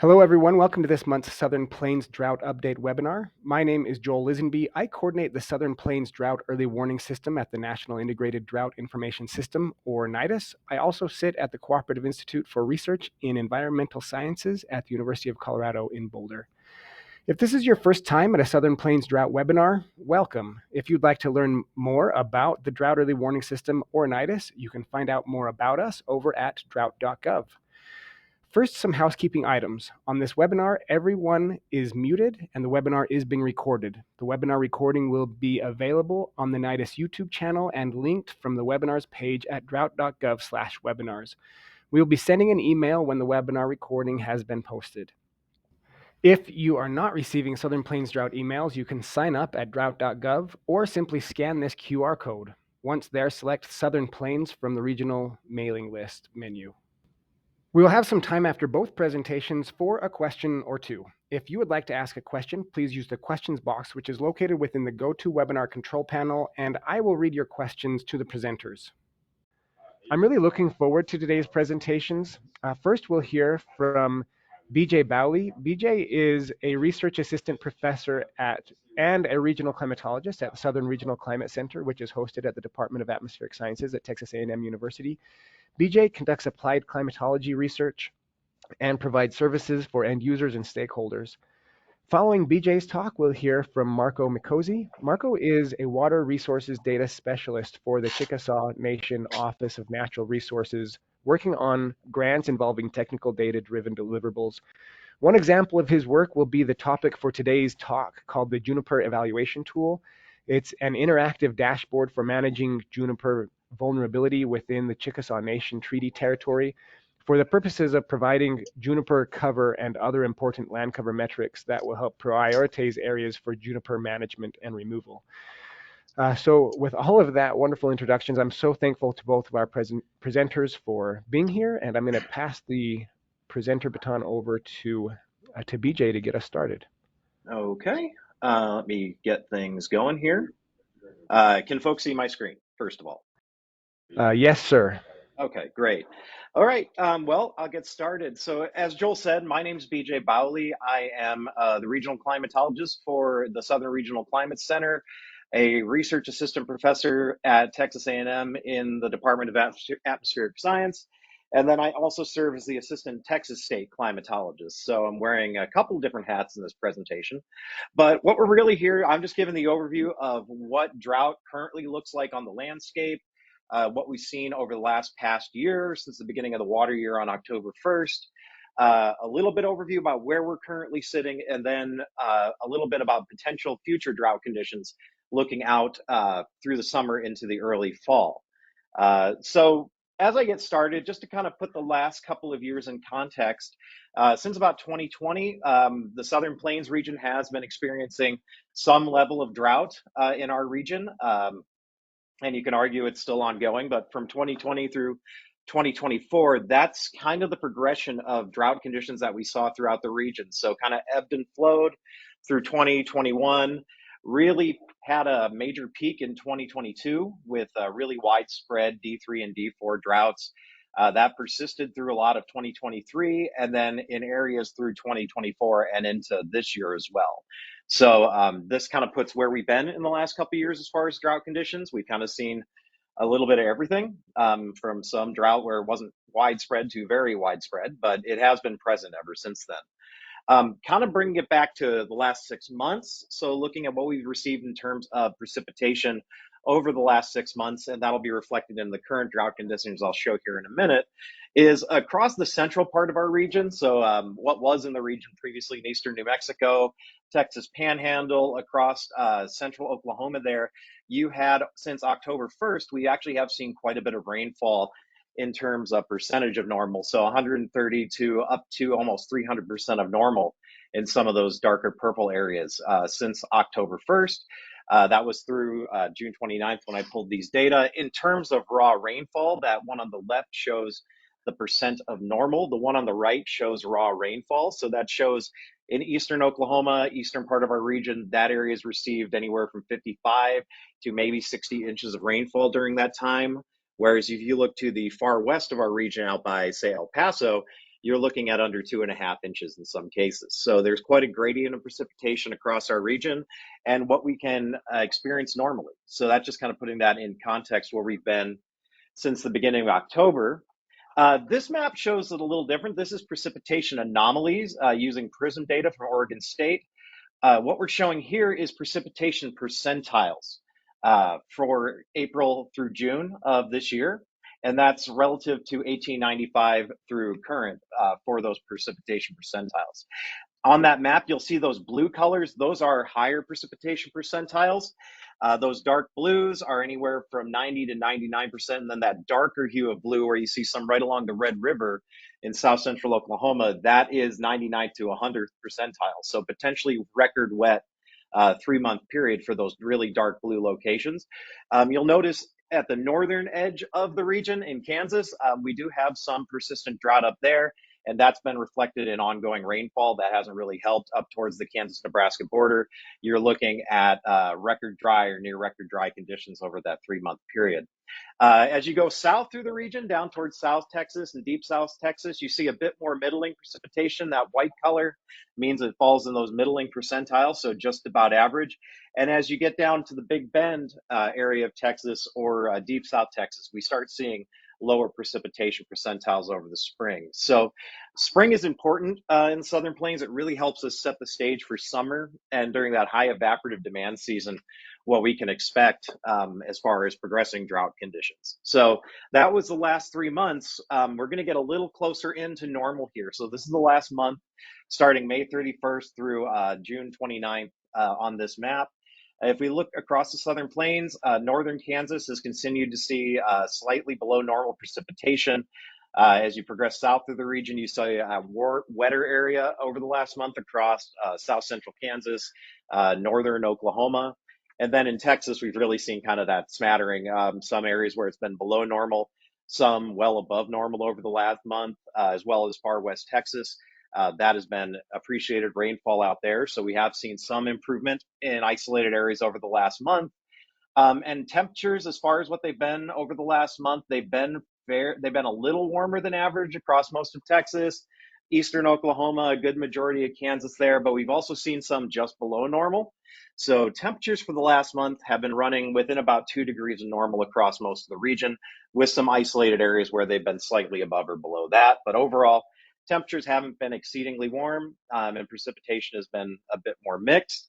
Hello, everyone. Welcome to this month's Southern Plains Drought Update webinar. My name is Joel Lisenby. I coordinate the Southern Plains Drought Early Warning System at the National Integrated Drought Information System, or NIDIS. I also sit at the Cooperative Institute for Research in Environmental Sciences at the University of Colorado in Boulder. If this is your first time at a Southern Plains Drought webinar, welcome. If you'd like to learn more about the Drought Early Warning System or NIDIS, you can find out more about us over at drought.gov. First, some housekeeping items. On this webinar, everyone is muted and the webinar is being recorded. The webinar recording will be available on the NIDIS YouTube channel and linked from the webinars page at drought.gov/webinars. We will be sending an email when the webinar recording has been posted. If you are not receiving Southern Plains Drought emails, you can sign up at drought.gov or simply scan this QR code. Once there, select Southern Plains from the regional mailing list menu. We will have some time after both presentations for a question or two. If you would like to ask a question, please use the questions box, which is located within the GoToWebinar control panel, and I will read your questions to the presenters. I'm really looking forward to today's presentations. First, we'll hear from BJ Bowley. BJ is a research assistant professor and a regional climatologist at the Southern Regional Climate Center, which is hosted at the Department of Atmospheric Sciences at Texas A&M University. BJ conducts applied climatology research and provides services for end users and stakeholders. Following BJ's talk, we'll hear from Marco Mikosi. Marco is a water resources data specialist for the Chickasaw Nation Office of Natural Resources, working on grants involving technical data-driven deliverables. One example of his work will be the topic for today's talk, called the Juniper Evaluation Tool. It's an interactive dashboard for managing juniper vulnerability within the Chickasaw Nation Treaty Territory for the purposes of providing juniper cover and other important land cover metrics that will help prioritize areas for juniper management and removal. So with all of that wonderful introductions, I'm so thankful to both of our presenters for being here, and I'm going to pass the presenter baton over to BJ to get us started. Okay, let me get things going here. Can folks see my screen, first of all? Yes, sir. Okay, great. All right, well, I'll get started. So as Joel said, my name's BJ Bowley. I am the regional climatologist for the Southern Regional Climate Center, a research assistant professor at Texas A&M in the Department of Atmospheric Science. And then I also serve as the assistant Texas State climatologist. So I'm wearing a couple of different hats in this presentation. But what we're really here, I'm just giving the overview of what drought currently looks like on the landscape, what we've seen over the past year since the beginning of the water year on October 1st, a little bit overview about where we're currently sitting, and then a little bit about potential future drought conditions looking out through the summer into the early fall. So as I get started, just to kind of put the last couple of years in context, since about 2020, the Southern Plains region has been experiencing some level of drought in our region. And you can argue it's still ongoing, but from 2020 through 2024, that's kind of the progression of drought conditions that we saw throughout the region. So kind of ebbed and flowed through 2021, really had a major peak in 2022 with really widespread D3 and D4 droughts. That persisted through a lot of 2023 and then in areas through 2024 and into this year as well. So this kind of puts where we've been in the last couple of years as far as drought conditions. We've kind of seen a little bit of everything, from some drought where it wasn't widespread to very widespread, but it has been present ever since then. Kind of bringing it back to the last 6 months. So looking at what we've received in terms of precipitation over the last 6 months, and that'll be reflected in the current drought conditions I'll show here in a minute, is across the central part of our region. So what was in the region previously in eastern New Mexico, Texas Panhandle, across central Oklahoma there, you had since October 1st, we actually have seen quite a bit of rainfall in terms of percentage of normal. So 130 to up to almost 300% of normal in some of those darker purple areas since October 1st. That was through June 29th when I pulled these data. In terms of raw rainfall, that one on the left shows the percent of normal. The one on the right shows raw rainfall. So that shows in eastern Oklahoma, eastern part of our region, that area has received anywhere from 55 to maybe 60 inches of rainfall during that time. Whereas if you look to the far west of our region out by, say, El Paso, you're looking at under 2.5 inches in some cases. So there's quite a gradient of precipitation across our region and what we can experience normally. So that's just kind of putting that in context where we've been since the beginning of October. This map shows it a little different. This is precipitation anomalies using PRISM data from Oregon State. What we're showing here is precipitation percentiles for April through June of this year. And that's relative to 1895 through current for those precipitation percentiles. On that map, you'll see those blue colors. Those are higher precipitation percentiles. Those dark blues are anywhere from 90 to 99%. And then that darker hue of blue, where you see some right along the Red River in south central Oklahoma, that is 99 to 100th percentile. So potentially record wet 3-month period for those really dark blue locations. You'll notice at the northern edge of the region in Kansas, we do have some persistent drought up there. And that's been reflected in ongoing rainfall that hasn't really helped up towards the Kansas-Nebraska border. You're looking at record dry or near record dry conditions over that 3-month period. As you go south through the region, down towards South Texas and deep South Texas, you see a bit more middling precipitation. That white color means it falls in those middling percentiles, so just about average. And as you get down to the Big Bend area of Texas or deep South Texas, we start seeing lower precipitation percentiles over the spring. So spring is important in the Southern Plains. It really helps us set the stage for summer and during that high evaporative demand season, what we can expect as far as progressing drought conditions. So that was the last 3 months. We're going to get a little closer into normal here. So this is the last month starting May 31st through June 29th on this map. If we look across the Southern Plains, northern Kansas has continued to see slightly below normal precipitation. As you progress south through the region, you see a wetter area over the last month across south central Kansas, northern Oklahoma. And then in Texas, we've really seen kind of that smattering. Some areas where it's been below normal, some well above normal over the last month, as well as far west Texas. That has been appreciated rainfall out there. So we have seen some improvement in isolated areas over the last month. And temperatures, as far as what they've been over the last month, they've been fair. They've been a little warmer than average across most of Texas, eastern Oklahoma, a good majority of Kansas there, but we've also seen some just below normal. So temperatures for the last month have been running within about 2 degrees of normal across most of the region, with some isolated areas where they've been slightly above or below that. But overall, temperatures haven't been exceedingly warm, and precipitation has been a bit more mixed.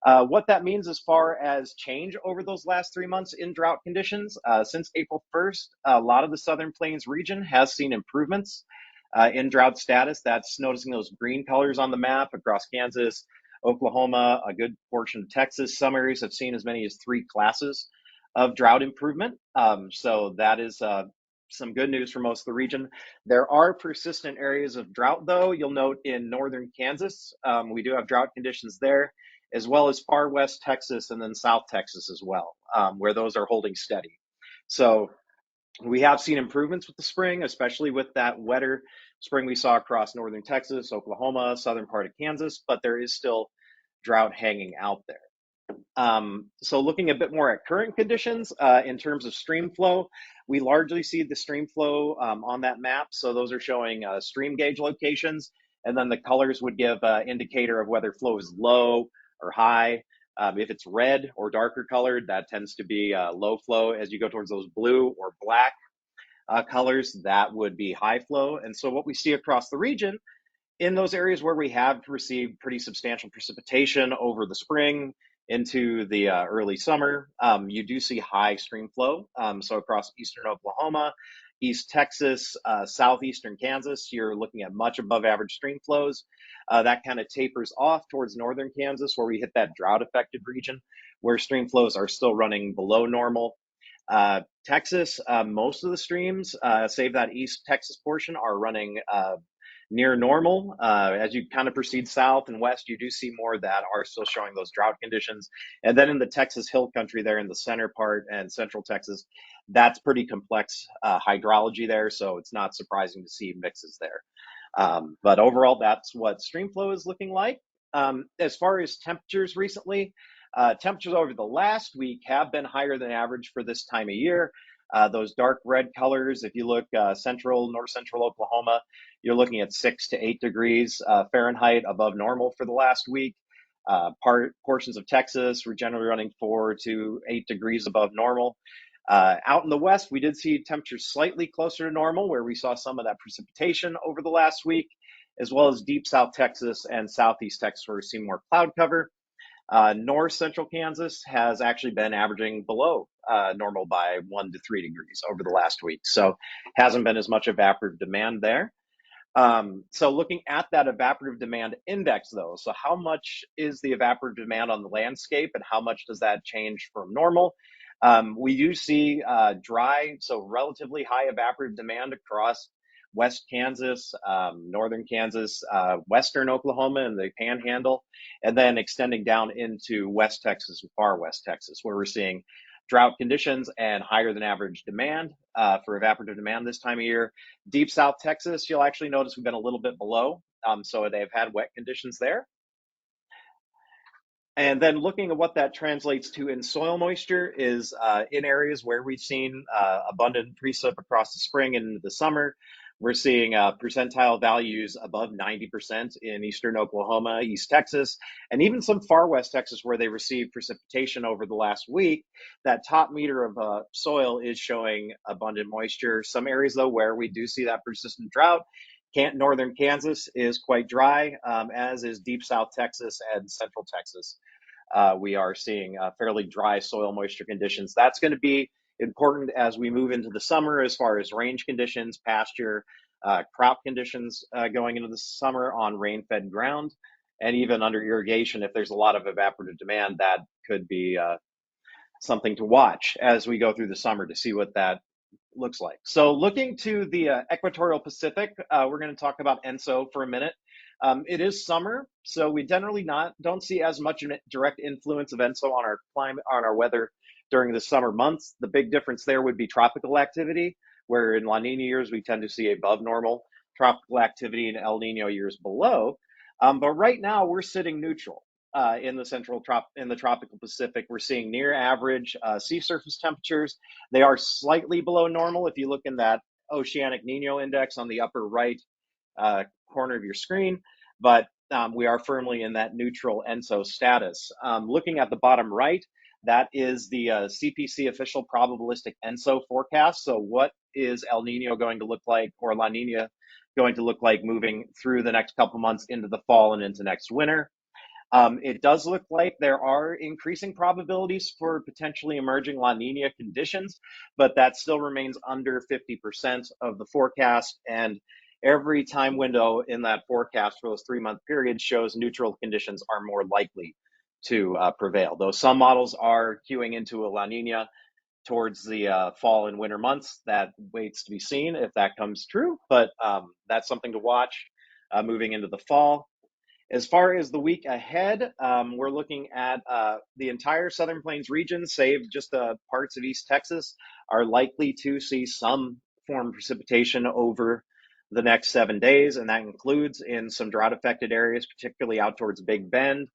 What that means as far as change over those last 3 months in drought conditions, since April 1st, a lot of the Southern Plains region has seen improvements in drought status. That's noticing those green colors on the map across Kansas, Oklahoma, a good portion of Texas. Some areas have seen as many as 3 classes of drought improvement. So that is some good news for most of the region. There are persistent areas of drought, though. You'll note in northern Kansas, we do have drought conditions there, as well as far west Texas and then South Texas as well, where those are holding steady. So we have seen improvements with the spring, especially with that wetter spring we saw across northern Texas, Oklahoma, southern part of Kansas, but there is still drought hanging out there. So looking a bit more at current conditions in terms of stream flow, we largely see the stream flow on that map. So those are showing stream gauge locations, and then the colors would give an indicator of whether flow is low or high. If it's red or darker colored, that tends to be low flow. As you go towards those blue or black colors, that would be high flow. And so what we see across the region in those areas where we have received pretty substantial precipitation over the spring into the early summer, you do see high stream flow. So across eastern Oklahoma, East Texas, southeastern Kansas, you're looking at much above average stream flows. That kind of tapers off towards northern Kansas, where we hit that drought affected region, where stream flows are still running below normal. Texas, most of the streams, save that East Texas portion, are running near normal. As you kind of proceed south and west, you do see more that are still showing those drought conditions. And then in the Texas Hill Country there in the center part and central Texas, that's pretty complex hydrology there. So it's not surprising to see mixes there. But overall, that's what stream flow is looking like. As far as temperatures recently, temperatures over the last week have been higher than average for this time of year. Those dark red colors, if you look north central Oklahoma, you're looking at 6 to 8 degrees Fahrenheit above normal for the last week. Portions of Texas were generally running 4 to 8 degrees above normal. Out in the west, we did see temperatures slightly closer to normal, where we saw some of that precipitation over the last week, as well as deep South Texas and southeast Texas, where we're seeing more cloud cover. North central Kansas has actually been averaging below normal by 1 to 3 degrees over the last week. So hasn't been as much evaporative demand there. So looking at that evaporative demand index, though, so how much is the evaporative demand on the landscape and how much does that change from normal? We do see dry, so relatively high evaporative demand across West Kansas, northern Kansas, western Oklahoma and the Panhandle, and then extending down into West Texas and far West Texas, where we're seeing drought conditions and higher than average demand for evaporative demand this time of year. Deep South Texas, you'll actually notice we've been a little bit below, so they've had wet conditions there. And then looking at what that translates to in soil moisture is in areas where we've seen abundant precip across the spring and into the summer, we're seeing percentile values above 90% in eastern Oklahoma, East Texas, and even some far west Texas where they received precipitation over the last week. That top meter of soil is showing abundant moisture. Some areas, though, where we do see that persistent drought, northern Kansas is quite dry, as is deep South Texas and central Texas. We are seeing fairly dry soil moisture conditions. That's going to be important as we move into the summer as far as range conditions, pasture, crop conditions going into the summer on rain-fed ground, and even under irrigation. If there's a lot of evaporative demand, that could be something to watch as we go through the summer to see what that looks like. So looking to the equatorial Pacific, we're going to talk about ENSO for a minute. It is summer, so we generally don't see as much direct influence of ENSO on our climate, on our weather during the summer months. The big difference there would be tropical activity, where in La Nina years we tend to see above normal tropical activity and El Nino years below. But right now we're sitting neutral. In the tropical Pacific, we're seeing near average sea surface temperatures. They are slightly below normal if you look in that oceanic Nino index on the upper right corner of your screen, but we are firmly in that neutral ENSO status. Looking at the bottom right, that is the CPC official probabilistic ENSO forecast. So what is El Nino going to look like, or La Nina going to look like moving through the next couple months into the fall and into next winter? It does look like there are increasing probabilities for potentially emerging La Nina conditions, but that still remains under 50% of the forecast. And every time window in that forecast for those 3-month periods shows neutral conditions are more likely to prevail. Though some models are queuing into a La Nina towards the fall and winter months, that waits to be seen if that comes true, but that's something to watch moving into the fall. As far as the week ahead, we're looking at the entire Southern Plains region, save just parts of East Texas, are likely to see some form of precipitation over the next 7 days, and that includes in some drought-affected areas, particularly out towards Big Bend.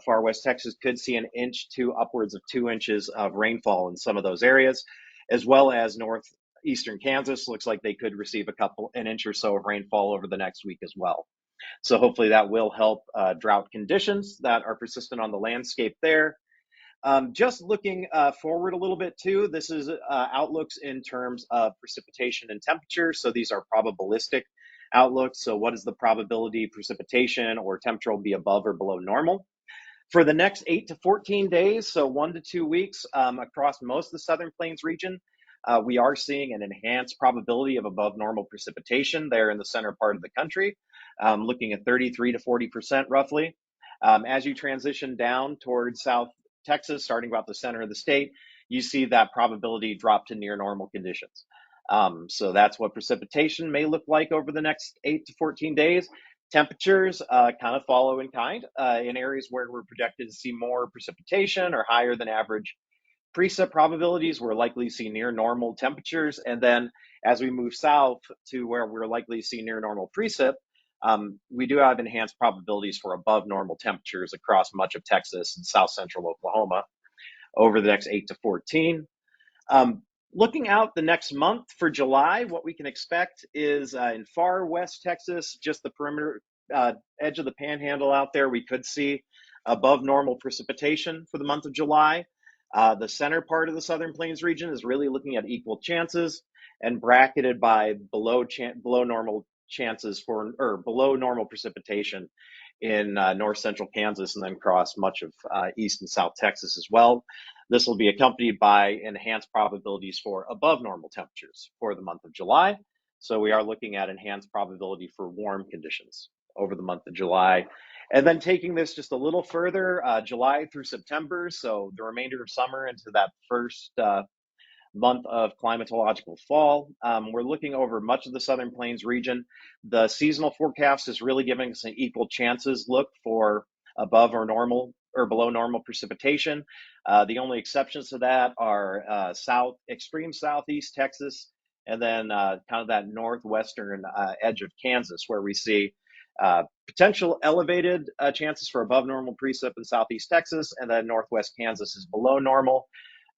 Far West Texas could see an inch to upwards of 2 inches of rainfall in some of those areas, as well as northeastern Kansas. Looks like they could receive an inch or so of rainfall over the next week as well. So hopefully that will help drought conditions that are persistent on the landscape there. Just looking forward a little bit too, this is outlooks in terms of precipitation and temperature. So these are probabilistic outlooks. So what is the probability precipitation or temperature will be above or below normal? For the next 8 to 14 days, so 1 to 2 weeks across most of the Southern Plains region, we are seeing an enhanced probability of above normal precipitation there in the center part of the country, looking at 33 to 40% roughly. As you transition down towards South Texas, starting about the center of the state, you see that probability drop to near normal conditions. So that's what precipitation may look like over the next 8 to 14 days. Temperatures kind of follow in kind. In areas where we're projected to see more precipitation or higher than average precip probabilities, we're likely to see near normal temperatures. And then as we move south to where we're likely to see near normal precip, we do have enhanced probabilities for above normal temperatures across much of Texas and south central Oklahoma over the next 8 to 14. Looking out the next month for July, what we can expect is in far west Texas, just the perimeter edge of the panhandle out there, we could see above normal precipitation for the month of July. The center part of the Southern Plains region is really looking at equal chances and bracketed by below normal chances for, or below normal precipitation in north central Kansas and then across much of east and south Texas as well. This will be accompanied by enhanced probabilities for above normal temperatures for the month of July. So we are looking at enhanced probability for warm conditions over the month of July. And then taking this just a little further, July through September, so the remainder of summer into that first month of climatological fall. We're looking over much of the Southern Plains region. The seasonal forecast is really giving us an equal chances look for above or normal or below normal precipitation. The only exceptions to that are extreme southeast Texas, and then kind of that northwestern edge of Kansas, where we see potential elevated chances for above normal precip in southeast Texas, and then northwest Kansas is below normal.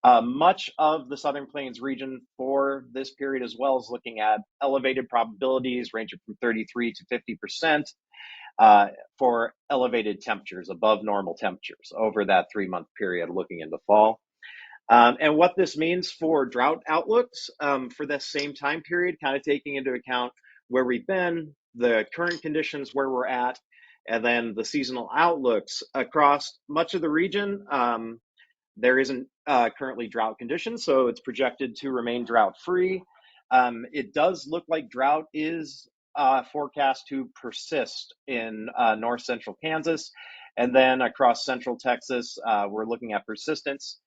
Much of the Southern Plains region for this period as well is looking at elevated probabilities ranging from 33 to 50% for elevated temperatures, above normal temperatures over that 3-month period looking into fall. And what this means for drought outlooks for this same time period, kind of taking into account where we've been, the current conditions where we're at, and then the seasonal outlooks across much of the region. There isn't currently drought conditions, so it's projected to remain drought free. It does look like drought is forecast to persist in north central Kansas, and then across central Texas, we're looking at persistence,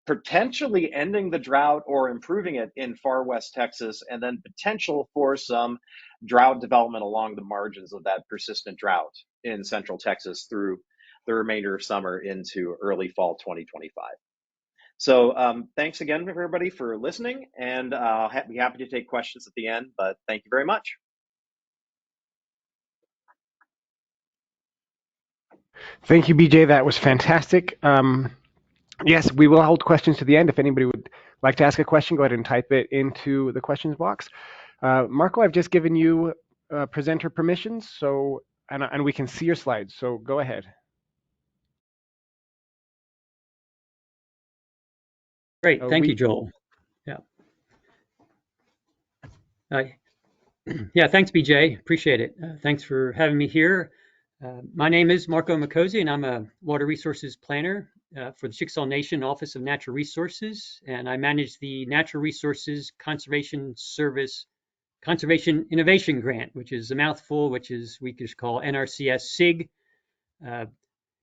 potentially ending the drought or improving it in far west Texas, and then potential for some drought development along the margins of that persistent drought in central Texas through the remainder of summer into early fall 2025. So thanks again, everybody, for listening, and I'll be happy to take questions at the end, but thank you very much. Thank you, BJ. That was fantastic. Yes, we will hold questions to the end. If anybody would like to ask a question, go ahead and type it into the questions box. Marco, I've just given you presenter permissions, so and we can see your slides, so go ahead. Great, thank you, Joel. Yeah, thanks, BJ. Appreciate it. Thanks for having me here. My name is Marco Macosi, and I'm a water resources planner for the Chickasaw Nation Office of Natural Resources, and I manage the Natural Resources Conservation Service Conservation Innovation Grant, which is a mouthful, which is we just call NRCS SIG.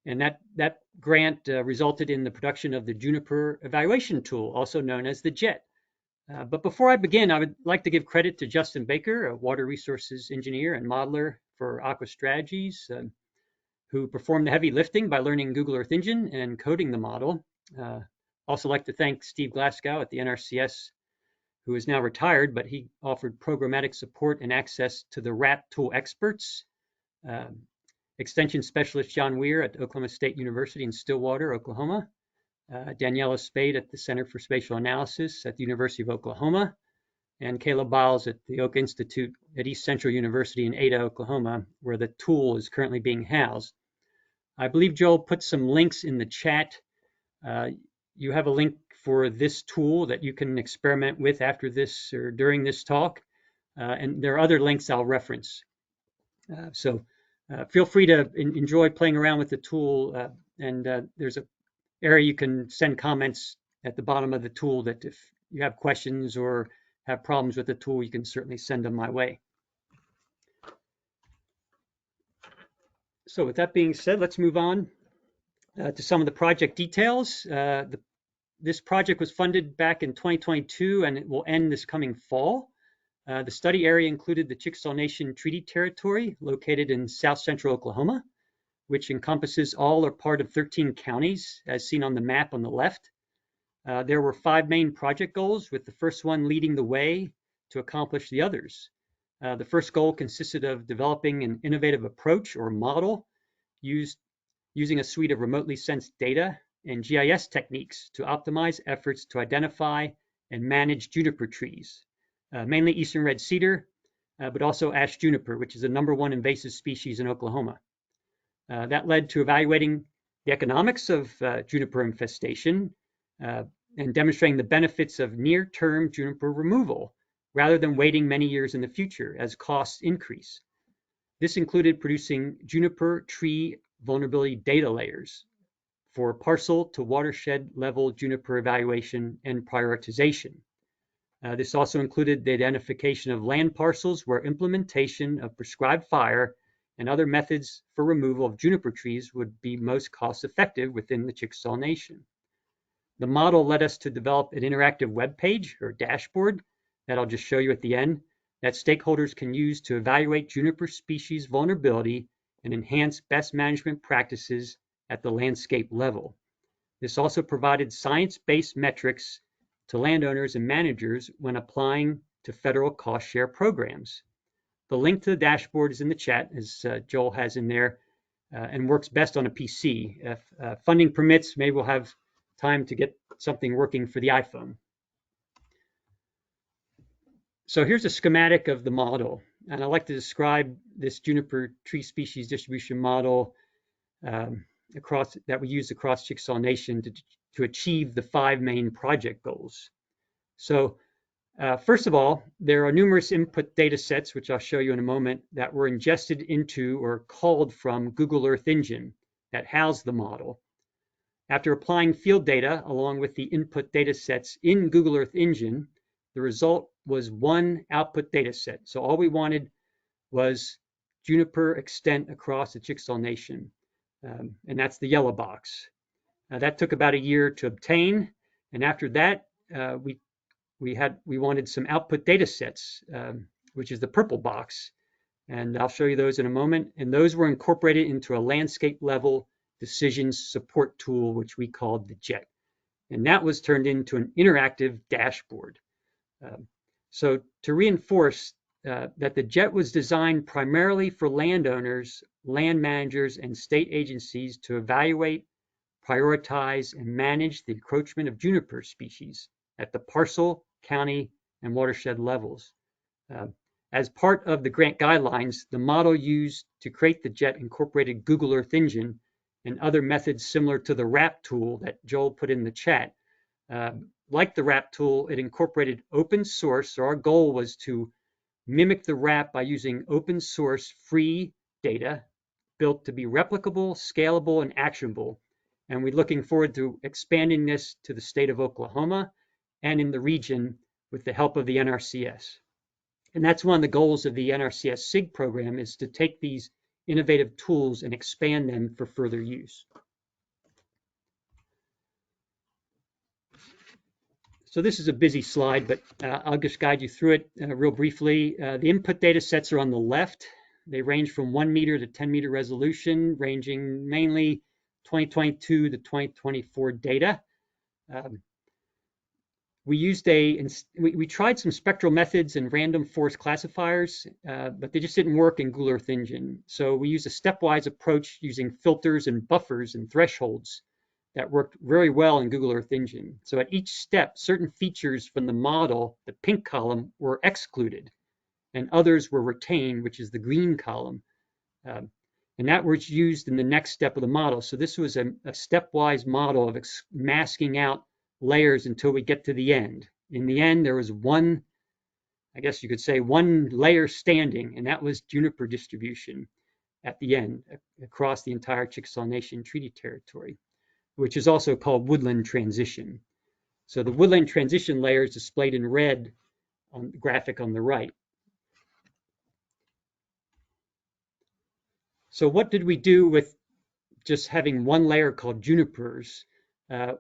And that grant resulted in the production of the Juniper Evaluation Tool, also known as the JET. But before I begin, I would like to give credit to Justin Baker, a water resources engineer and modeler for Aqua Strategies, who performed the heavy lifting by learning Google Earth Engine and coding the model. Also like to thank Steve Glasgow at the NRCS, who is now retired, but he offered programmatic support and access to the RAP tool experts. Extension specialist John Weir at Oklahoma State University in Stillwater, Oklahoma. Daniela Spade at the Center for Spatial Analysis at the University of Oklahoma, and Caleb Biles at the Oak Institute at East Central University in Ada, Oklahoma, where the tool is currently being housed. I believe Joel put some links in the chat. You have a link for this tool that you can experiment with after this or during this talk, and there are other links I'll reference. So feel free to enjoy playing around with the tool, and there's a area you can send comments at the bottom of the tool that if you have questions or have problems with the tool, you can certainly send them my way. So with that being said, let's move on to some of the project details. This project was funded back in 2022 and it will end this coming fall. The study area included the Chickasaw Nation Treaty Territory located in south central Oklahoma, which encompasses all or part of 13 counties, as seen on the map on the left. There were 5 main project goals, with the first one leading the way to accomplish the others. The first goal consisted of developing an innovative approach or model using a suite of remotely sensed data and GIS techniques to optimize efforts to identify and manage juniper trees, mainly eastern red cedar, but also ash juniper, which is the #1 invasive species in Oklahoma. That led to evaluating the economics of juniper infestation and demonstrating the benefits of near-term juniper removal rather than waiting many years in the future as costs increase. This included producing juniper tree vulnerability data layers for parcel to watershed level juniper evaluation and prioritization. This also included the identification of land parcels where implementation of prescribed fire and other methods for removal of juniper trees would be most cost effective within the Chickasaw Nation. The model led us to develop an interactive web page or dashboard that I'll just show you at the end that stakeholders can use to evaluate juniper species vulnerability and enhance best management practices at the landscape level. This also provided science-based metrics to landowners and managers when applying to federal cost share programs. The link to the dashboard is in the chat, as Joel has in there, and works best on a PC. If funding permits, maybe we'll have time to get something working for the iPhone. So here's a schematic of the model, and I like to describe this juniper tree species distribution model that we use across Chickasaw Nation to achieve the 5 main project goals. So first of all, there are numerous input data sets, which I'll show you in a moment, that were ingested into or called from Google Earth Engine that housed the model. After applying field data along with the input data sets in Google Earth Engine, the result was one output data set. So all we wanted was juniper extent across the Chickasaw Nation, and that's the yellow box. That took about a year to obtain, and after that, we wanted some output data sets, which is the purple box, and I'll show you those in a moment. And those were incorporated into a landscape level decisions support tool, which we called the JET, and that was turned into an interactive dashboard. So to reinforce that the JET was designed primarily for landowners, land managers, and state agencies to evaluate, prioritize, and manage the encroachment of juniper species at the parcel, county, and watershed levels. As part of the grant guidelines, the model used to create the JET incorporated Google Earth Engine and other methods similar to the RAP tool that Joel put in the chat. Like the RAP tool, it incorporated open source. So our goal was to mimic the RAP by using open source free data built to be replicable, scalable, and actionable. And we're looking forward to expanding this to the state of Oklahoma and in the region with the help of the NRCS. And that's one of the goals of the NRCS SIG program, is to take these innovative tools and expand them for further use. So this is a busy slide, but I'll just guide you through it real briefly. The input data sets are on the left. They range from 1 meter to 10 meter resolution, ranging mainly 2022 to 2024 data. We tried some spectral methods and random forest classifiers, but they just didn't work in Google Earth Engine. So we used a stepwise approach using filters and buffers and thresholds that worked very well in Google Earth Engine. So at each step, certain features from the model, the pink column, were excluded, and others were retained, which is the green column. And that was used in the next step of the model. So this was a stepwise model of masking out layers until we get to the end. In the end, there was one, I guess you could say, one layer standing, and that was juniper distribution at the end across the entire Chickasaw Nation treaty territory, which is also called woodland transition. So the woodland transition layer is displayed in red on the graphic on the right. So what did we do with just having one layer called junipers?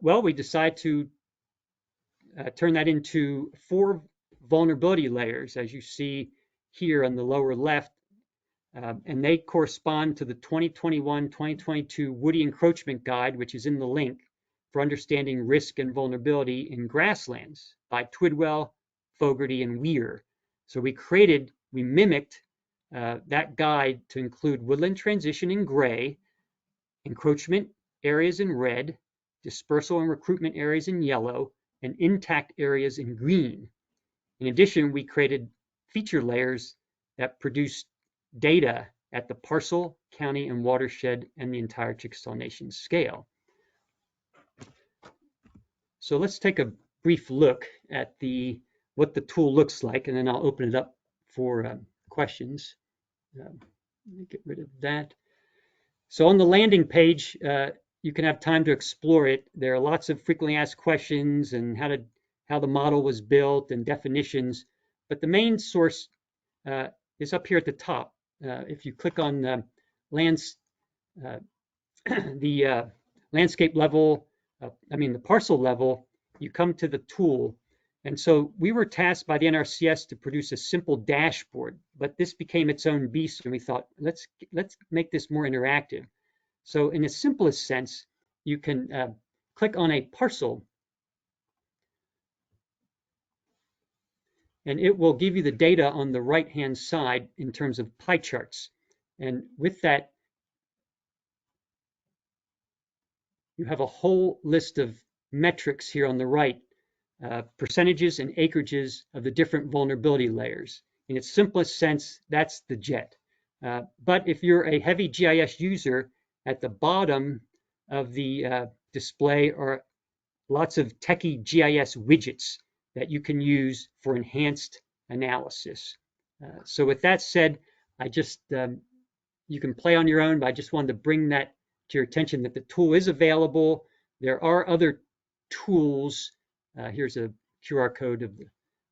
Well, we decided to turn that into 4 vulnerability layers, as you see here on the lower left, and they correspond to the 2021-2022 Woody Encroachment Guide, which is in the link, for understanding risk and vulnerability in grasslands by Twidwell, Fogarty, and Weir. So we mimicked that guide to include woodland transition in gray, encroachment areas in red, dispersal and recruitment areas in yellow, and intact areas in green. In addition, we created feature layers that produced data at the parcel, county, and watershed and the entire Chickasaw Nation scale. So let's take a brief look at what the tool looks like, and then I'll open it up for questions. Let me get rid of that. So on the landing page, you can have time to explore it. There are lots of frequently asked questions and how the model was built and definitions, but the main source is up here at the top. If you click on the landscape level, the parcel level, you come to the tool. And so we were tasked by the NRCS to produce a simple dashboard, but this became its own beast, and we thought, let's make this more interactive. So in the simplest sense, you can click on a parcel, and it will give you the data on the right-hand side in terms of pie charts. And with that, you have a whole list of metrics here on the right, percentages and acreages of the different vulnerability layers. In its simplest sense, that's the JET. But if you're a heavy GIS user, at the bottom of the display are lots of techie GIS widgets that you can use for enhanced analysis. So with that said, you can play on your own, but I just wanted to bring that to your attention that the tool is available. There are other tools. Here's a QR code of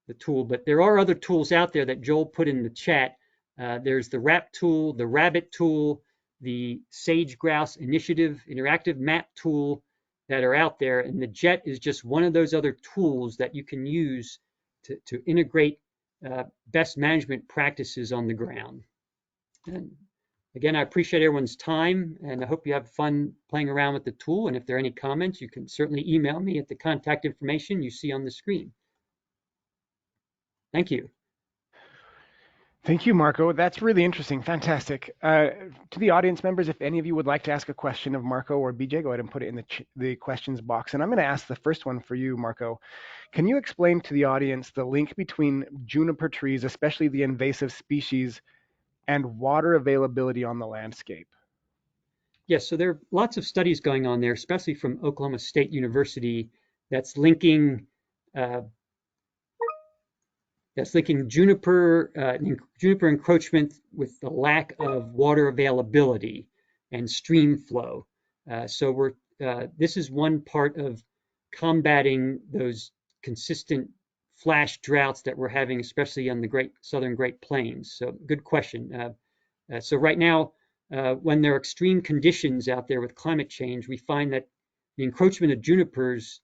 the tool, but there are other tools out there that Joel put in the chat. There's the RAP tool, the Rabbit tool, the Sage Grouse Initiative interactive map tool that are out there, and the JET is just one of those other tools that you can use to integrate best management practices on the ground. And again, I appreciate everyone's time, and I hope you have fun playing around with the tool. And if there are any comments, you can certainly email me at the contact information you see on the screen. Thank you. Thank you, Marco. That's really interesting. Fantastic. To the audience members, if any of you would like to ask a question of Marco or BJ, go ahead and put it in the questions box. And I'm going to ask the first one for you, Marco. Can you explain to the audience the link between juniper trees, especially the invasive species, and water availability on the landscape? Yes, so there are lots of studies going on there, especially from Oklahoma State University, that's linking juniper encroachment with the lack of water availability and stream flow. This is one part of combating those consistent flash droughts that we're having, especially on the southern Great Plains. So good question. So right now, when there are extreme conditions out there with climate change, we find that the encroachment of junipers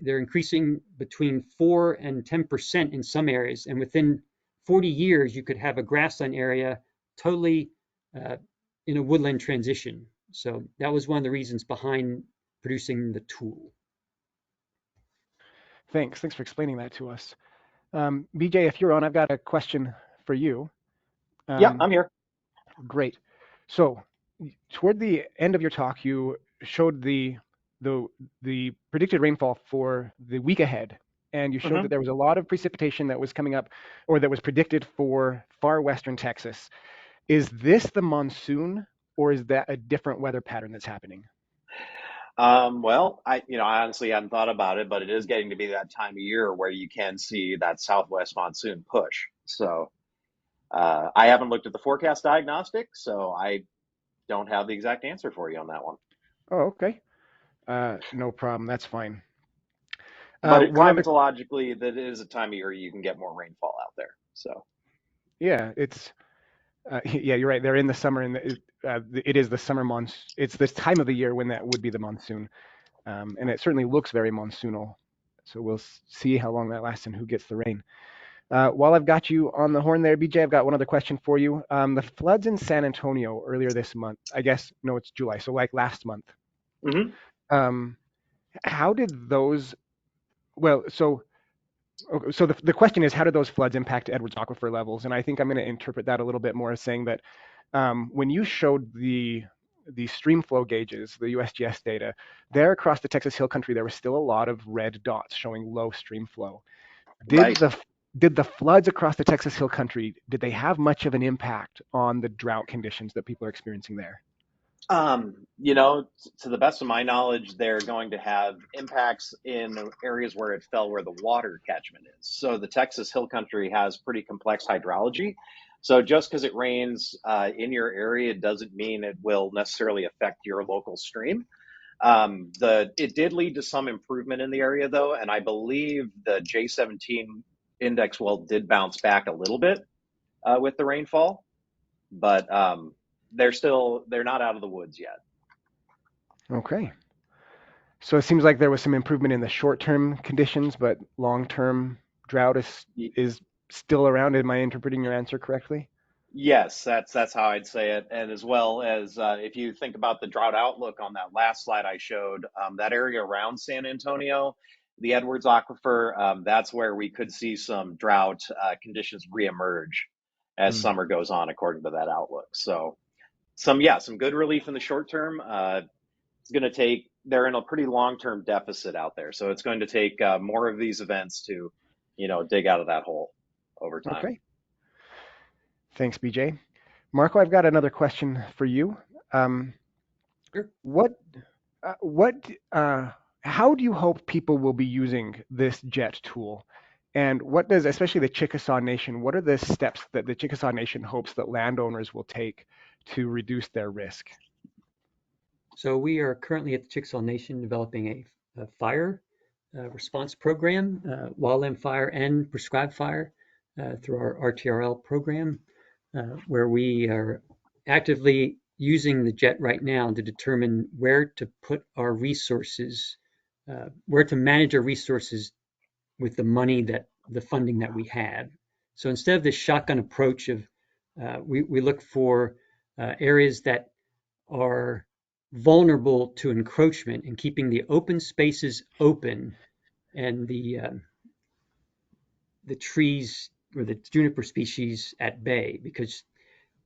they're increasing between 4 and 10% in some areas, and within 40 years, you could have a grassland area totally in a woodland transition. So that was one of the reasons behind producing the tool. Thanks for explaining that to us. BJ, if you're on, I've got a question for you. Yeah, I'm here. Great. So toward the end of your talk, you showed the predicted rainfall for the week ahead, and you showed that there was a lot of precipitation that was coming up, or that was predicted for far western Texas. Is this the monsoon, or is that a different weather pattern that's happening? Well, I honestly hadn't thought about it, but it is getting to be that time of year where you can see that southwest monsoon push. So I haven't looked at the forecast diagnostic, so I don't have the exact answer for you on that one. Oh, okay. No problem. That's fine. But climatologically, that is a time of year you can get more rainfall out there. So yeah, it's yeah, you're right. They're in the summer, and it is the summer monsoon. It's this time of the year when that would be the monsoon, and it certainly looks very monsoonal. So we'll see how long that lasts and who gets the rain. While I've got you on the horn there, BJ, I've got one other question for you. The floods in San Antonio earlier this month, I guess, no, it's July, so like last month. How did those, well, so the question is, how did those floods impact Edwards aquifer levels? And I think I'm going to interpret that a little bit more as saying that when you showed the the stream flow gauges, the USGS data, there across the Texas Hill Country, there was still a lot of red dots showing low stream flow. Did Right. the floods across the Texas Hill Country, did they have much of an impact on the drought conditions that people are experiencing there? To the best of my knowledge, they're going to have impacts in the areas where it fell, where the water catchment is. So the Texas Hill Country has pretty complex hydrology. So just because it rains in your area doesn't mean it will necessarily affect your local stream. It did lead to some improvement in the area though, and I believe the J17 index well did bounce back a little bit with the rainfall, but they're not out of the woods yet. Okay. So it seems like there was some improvement in the short-term conditions, but long-term drought is still around. Am I interpreting your answer correctly? Yes, that's how I'd say it. And as well as if you think about the drought outlook on that last slide I showed, that area around San Antonio, the Edwards Aquifer, that's where we could see some drought conditions reemerge as Hmm. summer goes on, according to that outlook. So some good relief in the short term. It's going to take, they're in a pretty long-term deficit out there. So it's going to take more of these events to, dig out of that hole over time. Okay. Thanks, BJ. Marco, I've got another question for you. Um, Sure. what, what, how do you hope people will be using this JET tool? And what does, especially the Chickasaw Nation, what are the steps that the Chickasaw Nation hopes that landowners will take to reduce their risk? So we are currently at the Chickasaw Nation developing a fire response program, wildland fire and prescribed fire through our RTRL program, where we are actively using the JET right now to determine where to put our resources, where to manage our resources with the funding that we have. So instead of this shotgun approach of, we look for areas that are vulnerable to encroachment and keeping the open spaces open and the trees or the juniper species at bay, because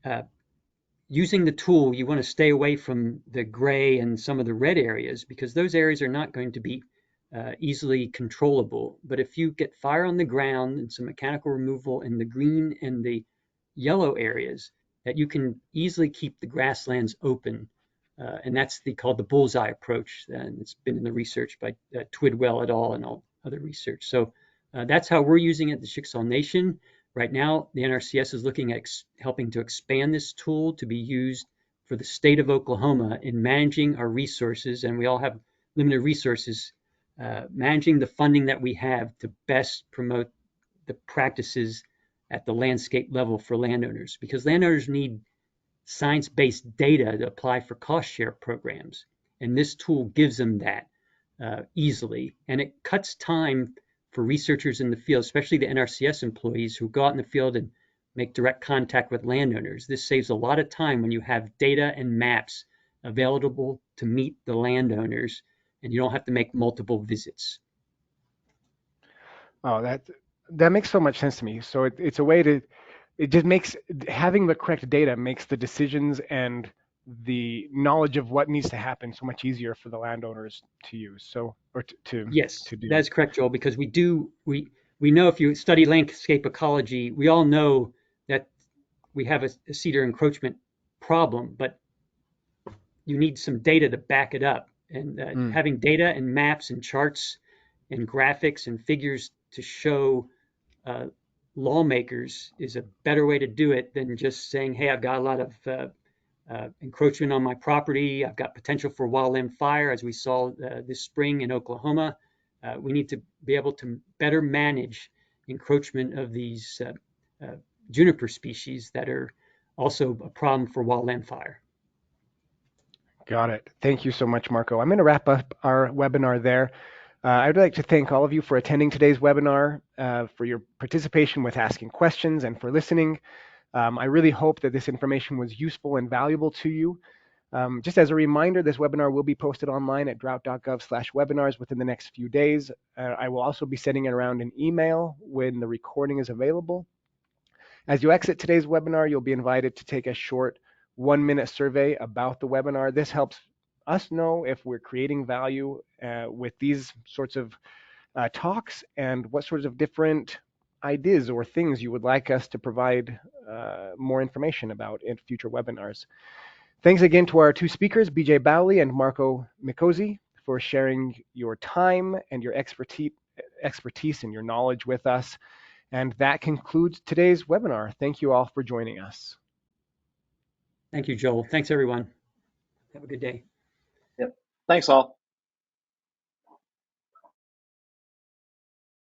uh, using the tool, you want to stay away from the gray and some of the red areas because those areas are not going to be easily controllable. But if you get fire on the ground and some mechanical removal in the green and the yellow areas, that you can easily keep the grasslands open. And that's called the bullseye approach. And it's been in the research by Twidwell et al. And all other research. So that's how we're using it at the Chickasaw Nation. Right now, the NRCS is looking at helping to expand this tool to be used for the state of Oklahoma in managing our resources, and we all have limited resources, managing the funding that we have to best promote the practices at the landscape level for landowners, because landowners need science-based data to apply for cost share programs, and this tool gives them that easily, and it cuts time for researchers in the field, especially the NRCS employees who go out in the field and make direct contact with landowners. This saves a lot of time when you have data and maps available to meet the landowners and you don't have to make multiple visits. Oh, that makes so much sense to me. So it's a way to, it just makes, having the correct data makes the decisions and the knowledge of what needs to happen so much easier for the landowners to use. So, or Yes, to do. that's correct, Joel, because we know if you study landscape ecology, we all know that we have a cedar encroachment problem, but you need some data to back it up. And Mm. having data and maps and charts and graphics and figures to show uh, lawmakers is a better way to do it than just saying, hey, I've got a lot of encroachment on my property. I've got potential for wildland fire, as we saw this spring in Oklahoma. We need to be able to better manage encroachment of these juniper species that are also a problem for wildland fire. Got it. Thank you so much, Marco. I'm going to wrap up our webinar there. I'd like to thank all of you for attending today's webinar, for your participation with asking questions and for listening. I really hope that this information was useful and valuable to you. Just as a reminder, this webinar will be posted online at drought.gov/webinars within the next few days. I will also be sending it around an email when the recording is available. As you exit today's webinar, you'll be invited to take a short 1-minute survey about the webinar. This helps us know if we're creating value with these sorts of talks and what sorts of different ideas or things you would like us to provide more information about in future webinars. Thanks again to our two speakers, BJ Bowley and Marco Mikosi, for sharing your time and your expertise and your knowledge with us. And that concludes today's webinar. Thank you all for joining us. Thank you, Joel. Thanks, everyone. Have a good day. Yep. Thanks all.